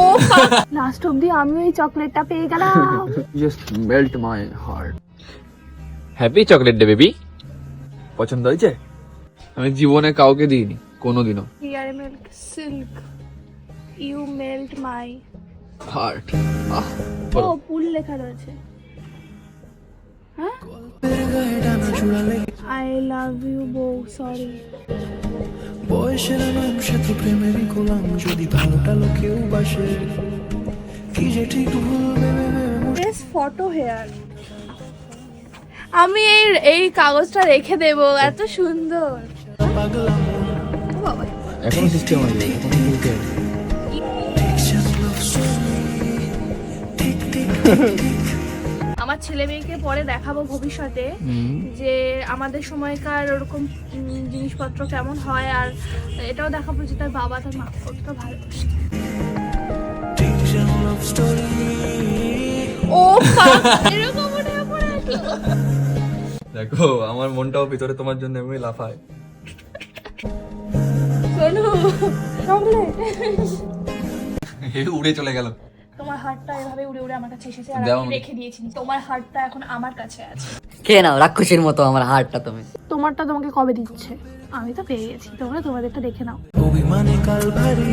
ও last অবধি আমিও এই চকলেটটা পেয়ে গেলাম। Just melt my heart. Happy chocolate day baby. পছন্দ হয়েছে? আমি জীবনে কাউকে দিইনি কোনোদিনও। Here milk silk you melt my heart. ও ফুল লেখা রয়েছে। হ্যাঁ আই লাভ ইউ বউ সরি। বয়সের মানুষে তো প্রেমেরই গোলাম, যদি ভালোটা লোকেও বাসে কি যে ঠিক ভুল ভেবে ফটো হেয়ার। আমি এই কাগজটা রেখে দেব, এত সুন্দর। পাগলাম ও বাবা, এখনো সিস্টেম আছে, এখনো বলতে হবে। আমার ছেলে মেয়েকে পরে দেখাবো ভবিষ্যতে যে আমাদের সময়কার ওরকম জিনিসপত্র কেমন হয়, আর এটাও দেখাবো যে তার বাবা তার মা কতটা ভালোবাসে। ও এরকম মনে পড়ে আসলো। দেখো আমার মনটাও ভিতরে তোমার জন্য এমনি লাফায়। শোনো চকলেট, উড়ে চলে গেল। তোমার হার্টটা এভাবে উড়ে উড়ে আমার কাছে এসেছে আর দাও আমি আমাকে। রেখে দিয়েছি। তোমার হার্টটা এখন আমার কাছে আছে। কে নাও রাক্ষসের মতো আমার হাড়টা তুমি। তোমারটা তোমাকে কবে দিচ্ছে? আমি তো পেয়ে গেছি, তোমরা তোমাদেরটা দেখে নাও। অভিমানে কাল ভারী